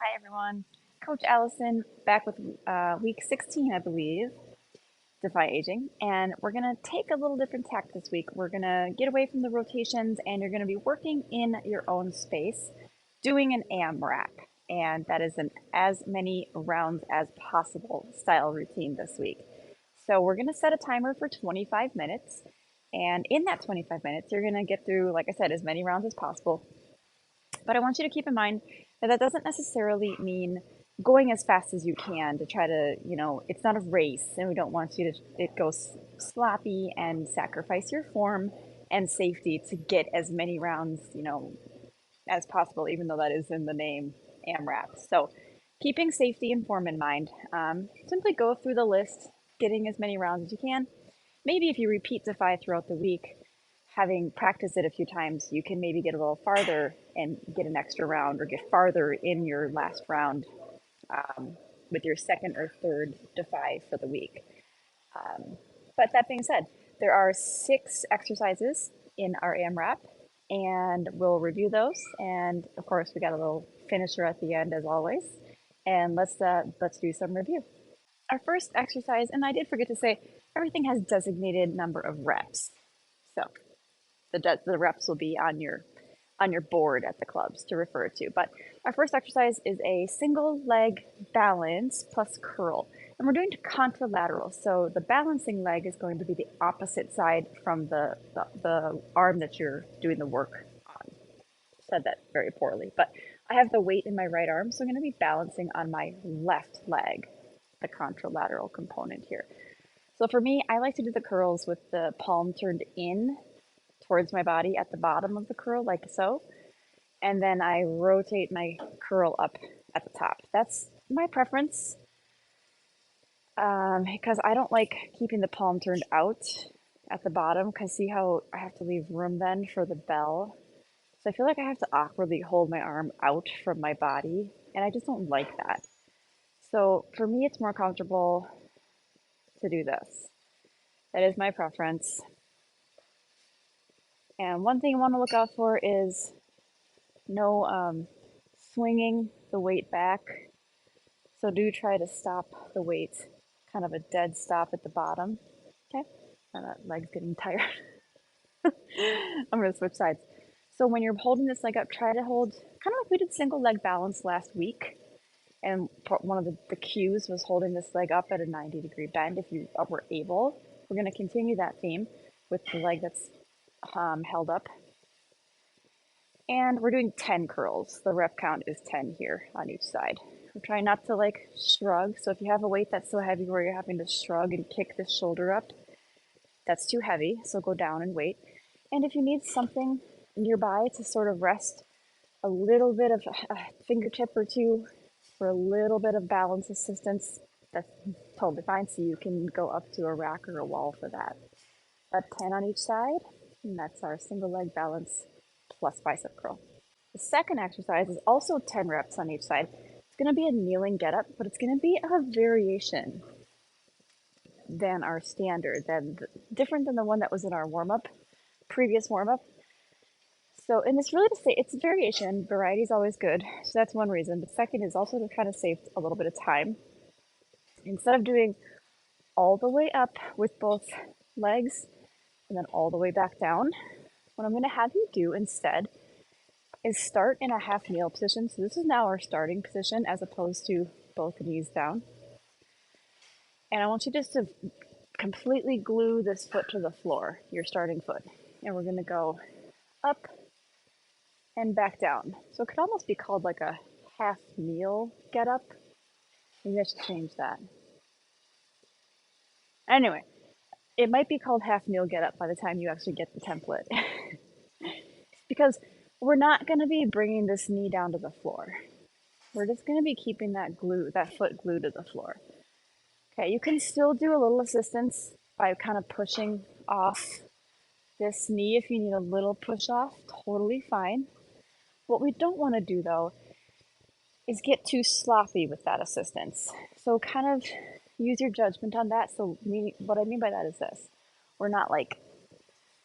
Hi, everyone. Coach Allison back with week 16, I believe, Defy Aging. And we're going to take a little different tack this week. We're going to get away from the rotations and you're going to be working in your own space, doing an AMRAP. And that is an as many rounds as possible style routine this week. So we're going to set a timer for 25 minutes. And in that 25 minutes, you're going to get through, like I said, as many rounds as possible. But I want you to keep in mind that that doesn't necessarily mean going as fast as you can to try to, it's not a race and we don't want you to it goes sloppy and sacrifice your form and safety to get as many rounds, as possible, even though that is in the name AMRAP. So keeping safety and form in mind, simply go through the list, getting as many rounds as you can. Maybe if you repeat Defy throughout the week, having practiced it a few times, you can maybe get a little farther and get an extra round or get farther in your last round with your second or third Defy for the week. But that being said, there are 6 exercises in our AMRAP, and we'll review those. And of course, we got a little finisher at the end, as always. And let's do some review. Our first exercise, and I did forget to say, everything has designated number of reps. So the reps will be on your board at the clubs to refer to. But our first exercise is a single leg balance plus curl. And we're doing contralateral. So the balancing leg is going to be the opposite side from the arm that you're doing the work on. Said that very poorly, but I have the weight in my right arm, so I'm going to be balancing on my left leg, the contralateral component here. So for me, I like to do the curls with the palm turned in towards my body at the bottom of the curl, like so. And then I rotate my curl up at the top. That's my preference because I don't like keeping the palm turned out at the bottom because see how I have to leave room then for the bell. So I feel like I have to awkwardly hold my arm out from my body, and I just don't like that. So for me, it's more comfortable to do this. That is my preference. And one thing I want to look out for is no swinging the weight back. So do try to stop the weight, kind of a dead stop at the bottom. Okay, and that leg's getting tired. I'm gonna switch sides. So when you're holding this leg up, try to hold kind of like we did single leg balance last week. And one of the cues was holding this leg up at a 90-degree bend if you were able. We're gonna continue that theme with the leg that's held up. And we're doing 10 curls. The rep count is 10 here on each side. We're trying not to like shrug. So if you have a weight that's so heavy where you're having to shrug and kick the shoulder up, that's too heavy. So go down and weight. And if you need something nearby to sort of rest a little bit of a fingertip or two for a little bit of balance assistance, that's totally fine. So you can go up to a rack or a wall for that. About 10 on each side. And that's our single leg balance plus bicep curl. The second exercise is also 10 reps on each side. It's going to be a kneeling get up, but it's going to be a variation than our standard, different than the one that was in our previous warm up. So, and it's really to say it's a variation. Variety is always good. So that's one reason. But second is also to kind of save a little bit of time. Instead of doing all the way up with both legs and then all the way back down, what I'm going to have you do instead is start in a half kneel position. So this is now our starting position as opposed to both knees down. And I want you just to completely glue this foot to the floor, your starting foot. And we're going to go up and back down. So it could almost be called like a half kneel get up. Maybe I should change that. Anyway, it might be called half kneel get up by the time you actually get the template. Because we're not going to be bringing this knee down to the floor. We're just going to be keeping that foot glued to the floor. Okay, you can still do a little assistance by kind of pushing off this knee if you need a little push off, totally fine. What we don't want to do though is get too sloppy with that assistance. So kind of use your judgment on that. So what I mean by that is this. We're not like,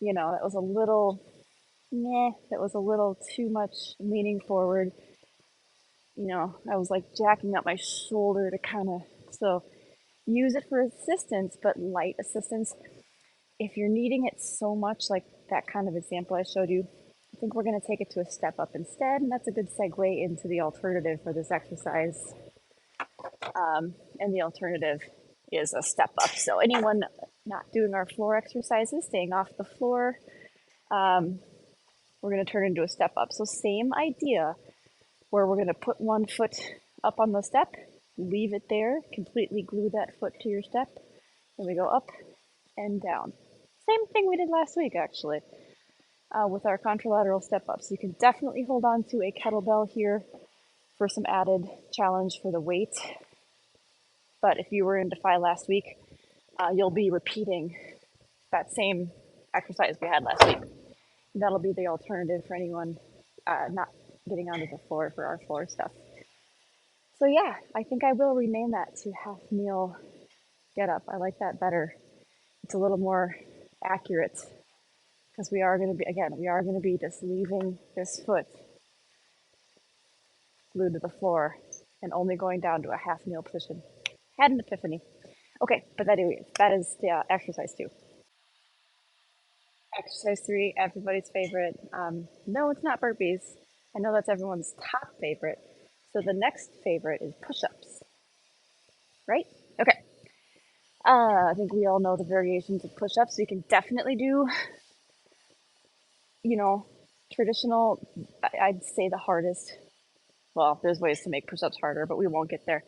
that was a little, that was a little too much leaning forward. I was like jacking up my shoulder to kind of, so use it for assistance, but light assistance. If you're needing it so much, like that kind of example I showed you, I think we're going to take it to a step up instead, and that's a good segue into the alternative for this exercise. And the alternative is a step up. So anyone not doing our floor exercises, staying off the floor, we're going to turn into a step up. So same idea, where we're going to put one foot up on the step, leave it there, completely glue that foot to your step, and we go up and down. Same thing we did last week, actually, with our contralateral step ups. You can definitely hold on to a kettlebell here for some added challenge for the weight. But if you were in Defy last week, you'll be repeating that same exercise we had last week. That'll be the alternative for anyone not getting onto the floor for our floor stuff. So yeah, I think I will rename that to half kneel get up. I like that better. It's a little more accurate because we are going to be just leaving this foot glued to the floor and only going down to a half kneel position. Had an epiphany. Okay, but that is the exercise 2. Exercise 3, everybody's favorite. No, it's not burpees. I know that's everyone's top favorite. So the next favorite is push-ups, right? Okay. I think we all know the variations of push-ups. You can definitely do, traditional, I'd say the hardest. Well, there's ways to make push-ups harder, but we won't get there.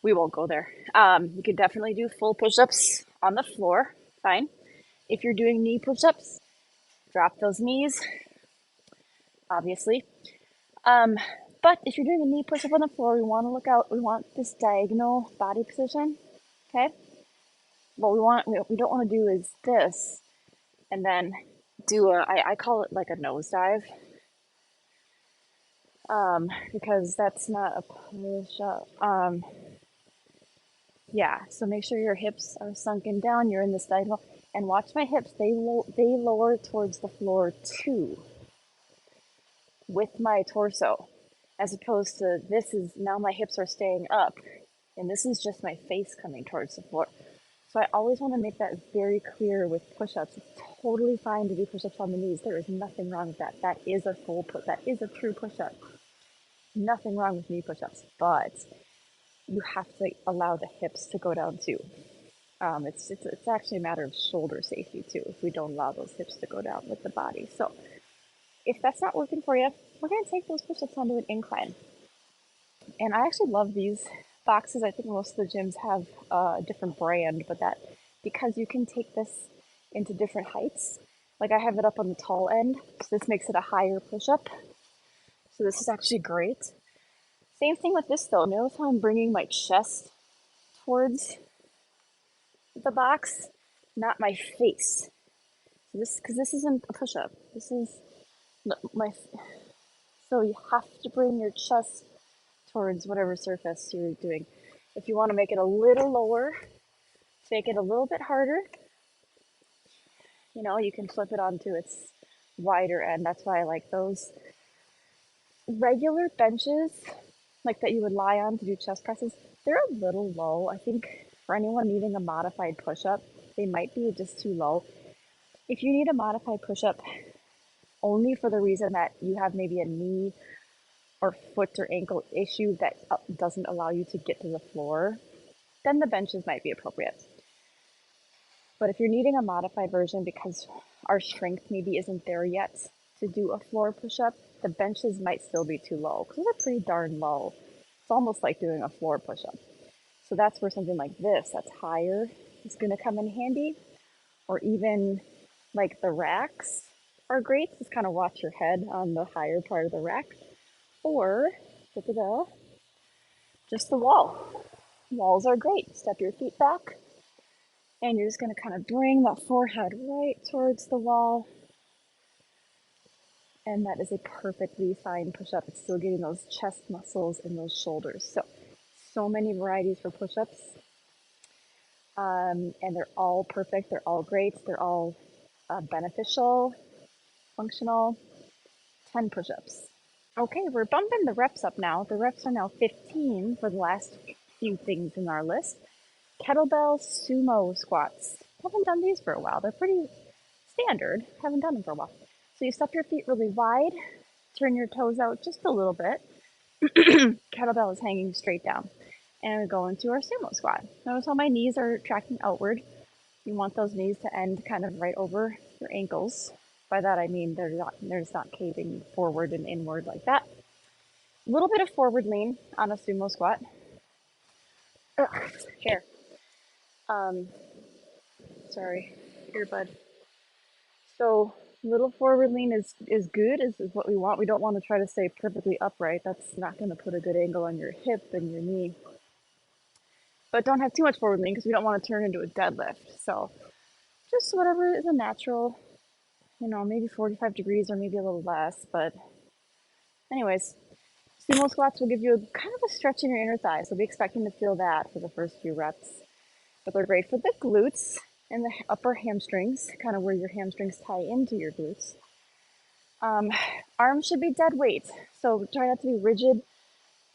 We won't go there. You can definitely do full push-ups on the floor. Fine. If you're doing knee push-ups, drop those knees, obviously. But if you're doing a knee push-up on the floor, we want to look out. We want this diagonal body position. Okay. What we don't want to do is this, and then do I call it like a nosedive. Because that's not a push-up. Yeah. So make sure your hips are sunken down. You're in this diagonal, and watch my hips. They lower towards the floor too, with my torso, as opposed to this is now my hips are staying up, and this is just my face coming towards the floor. So I always want to make that very clear with push-ups. It's totally fine to do push-ups on the knees. There is nothing wrong with that. That is a full put. That is a true push-up. Nothing wrong with knee push-ups, but you have to allow the hips to go down too. It's actually a matter of shoulder safety too if we don't allow those hips to go down with the body. So if that's not working for you, we're going to take those push-ups onto an incline. And I actually love these boxes. I think most of the gyms have a different brand, but that because you can take this into different heights. Like I have it up on the tall end, so this makes it a higher push-up. So this is actually great. Same thing with this though. Notice how I'm bringing my chest towards the box, not my face. So because this isn't a push-up. This is my. So you have to bring your chest towards whatever surface you're doing. If you want to make it a little lower, make it a little bit harder, you can flip it onto its wider end. That's why I like those regular benches, like that you would lie on to do chest presses. They're a little low. I think for anyone needing a modified push-up, they might be just too low. If you need a modified push-up only for the reason that you have maybe a knee or foot or ankle issue that doesn't allow you to get to the floor, then the benches might be appropriate. But if you're needing a modified version because our strength maybe isn't there yet to do a floor push-up, the benches might still be too low because they're pretty darn low. It's almost like doing a floor push-up. So that's where something like this that's higher is going to come in handy. Or even like the racks are great. Just kind of watch your head on the higher part of the rack. Or just the wall. Walls are great. Step your feet back. And you're just going to kind of bring that forehead right towards the wall. And that is a perfectly fine push-up. It's still getting those chest muscles and those shoulders. So many varieties for push-ups. And they're all perfect. They're all great. They're all beneficial, functional. 10 push-ups. Okay, we're bumping the reps up now. The reps are now 15 for the last few things in our list. Kettlebell sumo squats. Haven't done these for a while. They're pretty standard. Haven't done them for a while. So you step your feet really wide, turn your toes out just a little bit. Kettlebell is hanging straight down. And we go into our sumo squat. Notice how my knees are tracking outward. You want those knees to end kind of right over your ankles. By that I mean they're just not caving forward and inward like that. A little bit of forward lean on a sumo squat. Ugh, here. Um, sorry, earbud. So little forward lean is good, is what we want. We don't want to try to stay perfectly upright. That's not going to put a good angle on your hip and your knee. But don't have too much forward lean because we don't want to turn into a deadlift. So just whatever is a natural, maybe 45 degrees or maybe a little less. But anyways, sumo squats will give you kind of a stretch in your inner thighs. So be expecting to feel that for the first few reps. But they're great for the glutes and the upper hamstrings, kind of where your hamstrings tie into your glutes. Arms should be dead weight. So try not to be rigid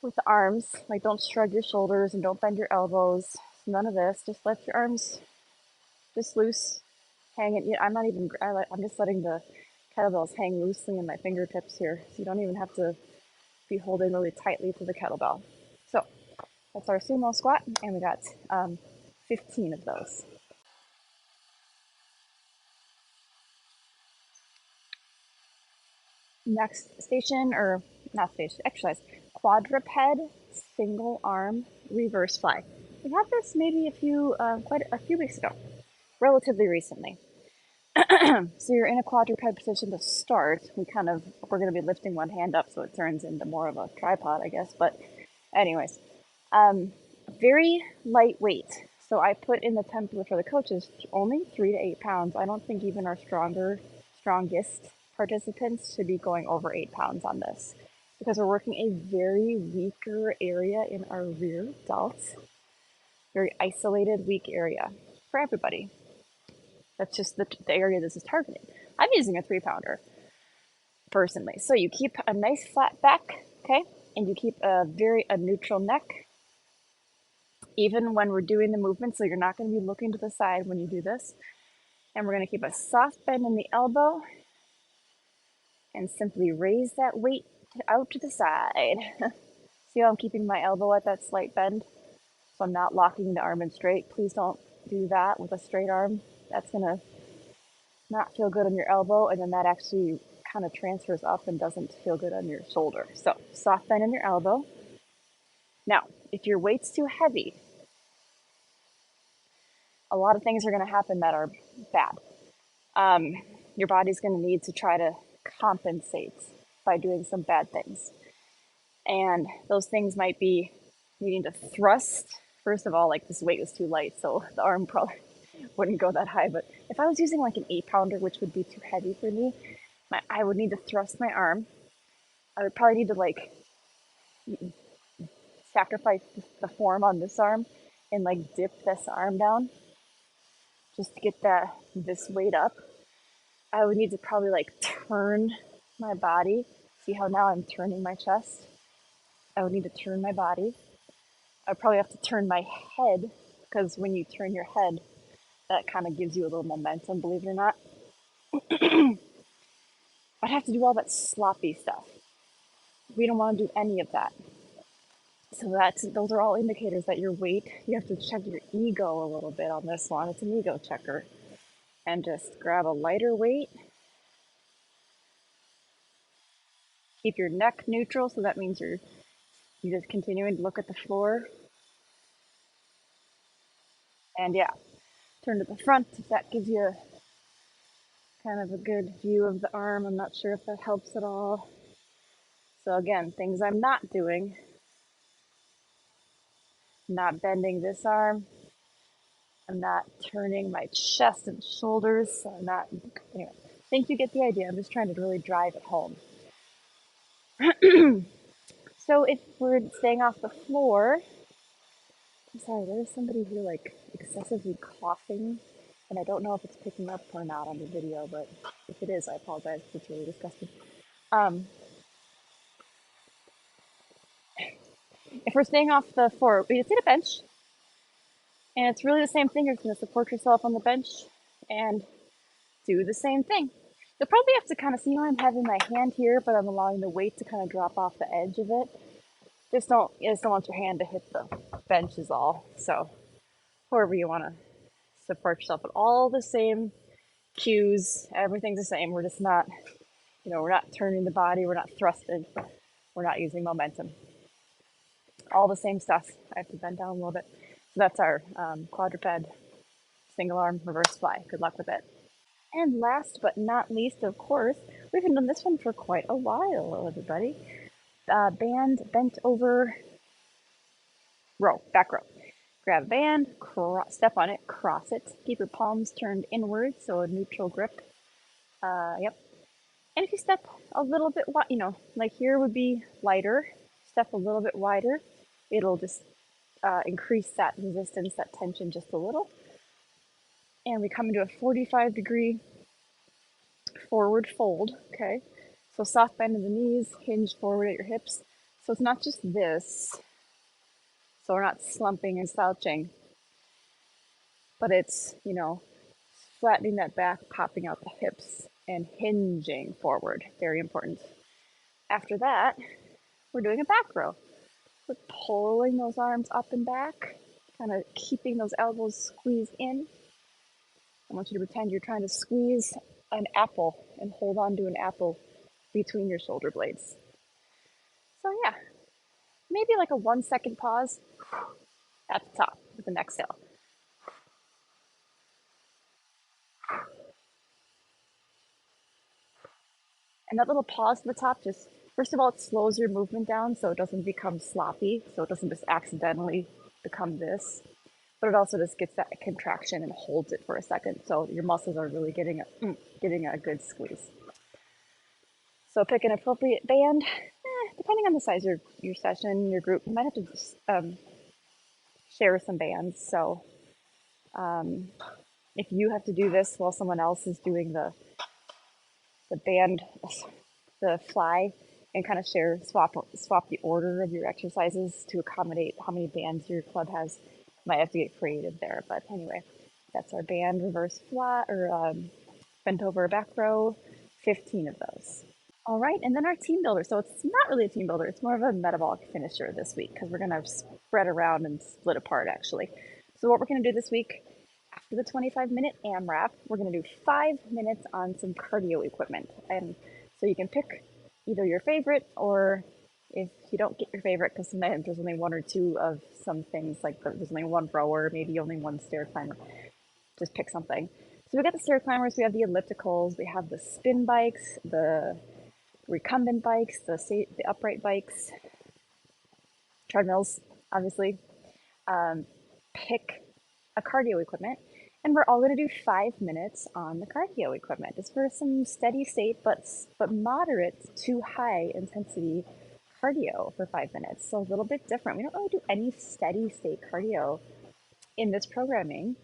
with the arms. Like don't shrug your shoulders and don't bend your elbows. None of this. Just let your arms just loose, hang it. I'm just letting the kettlebells hang loosely in my fingertips here. So you don't even have to be holding really tightly to the kettlebell. So that's our sumo squat, and we got 15 of those. Next station, or not station, exercise, quadruped single arm reverse fly. We had this maybe quite a few weeks ago, relatively recently. So you're in a quadruped position to start. We're going to be lifting one hand up, so it turns into more of a tripod, I guess. But anyways, very lightweight. So I put in the template for the coaches only 3 to 8 pounds. I don't think even our strongest participants should be going over 8 pounds on this because we're working a very weaker area in our rear delts, very isolated, weak area for everybody. That's just the area this is targeting. I'm using a 3-pounder personally. So you keep a nice flat back, okay? And you keep a neutral neck, even when we're doing the movement. So you're not going to be looking to the side when you do this. And we're going to keep a soft bend in the elbow and simply raise that weight out to the side. See how I'm keeping my elbow at that slight bend? So I'm not locking the arm in straight. Please don't do that with a straight arm. That's going to not feel good on your elbow, and then that actually kind of transfers up and doesn't feel good on your shoulder. So soft bend in your elbow. Now, if your weight's too heavy, a lot of things are going to happen that are bad. Your body's going to need to try to compensate by doing some bad things. And those things might be needing to thrust. First of all, like this weight was too light, so the arm probably wouldn't go that high. But if I was using like an 8-pounder, which would be too heavy for me, I would need to thrust my arm. I would probably need to like sacrifice the form on this arm and like dip this arm down just to get this weight up. I would need to probably like turn my body. See how now I'm turning my chest? I would need to turn my body. I'd probably have to turn my head because when you turn your head, that kind of gives you a little momentum, believe it or not. I'd have to do all that sloppy stuff. We don't want to do any of that. So those are all indicators that your weight, you have to check your ego a little bit on this one. It's an ego checker. And just grab a lighter weight. Keep your neck neutral, so that means you're just continuing to look at the floor. And yeah, turn to the front if that gives you kind of a good view of the arm. I'm not sure if that helps at all. So again, things I'm not doing. Not bending this arm. I'm not turning my chest and shoulders. So I'm not, anyway, I think you get the idea. I'm just trying to really drive it home. So if we're staying off the floor, I'm sorry, there is somebody here like excessively coughing, and I don't know if it's picking up or not on the video, but if it is, I apologize. It's really disgusting. If we're staying off the floor, we just need a bench, and it's really the same thing. You're going to support yourself on the bench and do the same thing. You'll probably have to kind of see how I'm having my hand here, but I'm allowing the weight to kind of drop off the edge of it. You just don't want your hand to hit the bench is all. So however you want to support yourself, but all the same cues, everything's the same. We're just not, we're not turning the body, we're not thrusting, we're not using momentum. All the same stuff. I have to bend down a little bit. So that's our quadruped single arm reverse fly. Good luck with it. And last but not least, of course, we haven't done this one for quite a while, everybody. Band bent over row, back row. Grab a band, step on it, cross it. Keep your palms turned inward, so a neutral grip. Yep. And if you step a little bit, like here would be lighter. Step a little bit wider. It'll just increase that resistance, that tension just a little. And we come into a 45-degree forward fold, okay? So soft bend in the knees, hinge forward at your hips. So it's not just this. So we're not slumping and slouching, but it's, flattening that back, popping out the hips, and hinging forward. Very important. After that, we're doing a back row. We're pulling those arms up and back, kind of keeping those elbows squeezed in. I want you to pretend you're trying to squeeze an apple and hold on to an apple between your shoulder blades. So yeah, maybe like a 1-second pause at the top with an exhale. And that little pause at the top just, first of all, it slows your movement down so it doesn't become sloppy, so it doesn't just accidentally become this. But it also just gets that contraction and holds it for a second, so your muscles are really getting a good squeeze. So pick an appropriate band, depending on the size of your session, your group. You might have to share some bands. So if you have to do this while someone else is doing the band, the fly, and kind of swap the order of your exercises to accommodate how many bands your club has. Might have to get creative there, but anyway, that's our band reverse fly or bent over back row, 15 of those. All right, and then our team builder. So it's not really a team builder, it's more of a metabolic finisher this week because we're gonna spread around and split apart actually. So what we're gonna do this week, after the 25-minute AMRAP, we're gonna do 5 minutes on some cardio equipment. And so you can pick either your favorite, or if you don't get your favorite, because sometimes there's only 1 or 2 of some things, like there's only 1 rower, maybe only 1 stair climber, just pick something. So we got the stair climbers, we have the ellipticals, we have the spin bikes, the recumbent bikes, the upright bikes, treadmills, obviously. Pick a cardio equipment, and we're all going to do 5 minutes on the cardio equipment. It's for some steady state, but moderate to high intensity cardio for 5 minutes. So a little bit different. We don't really do any steady state cardio in this programming,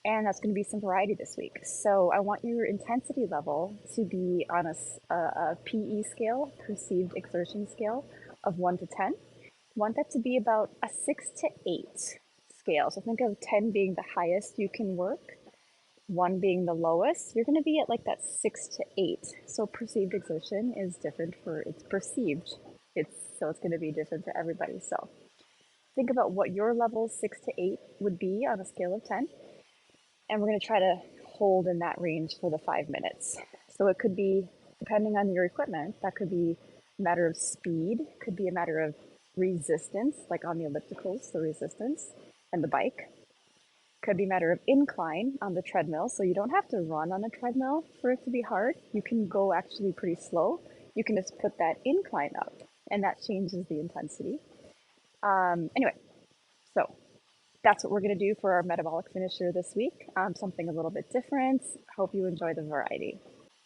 and that's going to be some variety this week. So I want your intensity level to be on a PE scale, perceived exertion scale, of 1 to 10. I want that to be about a 6 to 8 scale. So think of 10 being the highest you can work, 1 being the lowest. You're going to be at like that 6 to 8. So perceived exertion is different it's perceived. So it's going to be different to everybody. So think about what your level 6 to 8 would be on a scale of 10. And we're going to try to hold in that range for the 5 minutes. So it could be, depending on your equipment, that could be a matter of speed, could be a matter of resistance, like on the ellipticals, the resistance, and the bike. Could be a matter of incline on the treadmill, so you don't have to run on a treadmill for it to be hard. You can go actually pretty slow. You can just put that incline up, and that changes the intensity. Anyway, so that's what we're going to do for our metabolic finisher this week. Something a little bit different. Hope you enjoy the variety.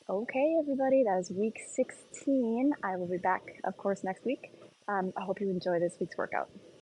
Okay, everybody, that is week 16. I will be back, of course, next week. I hope you enjoy this week's workout.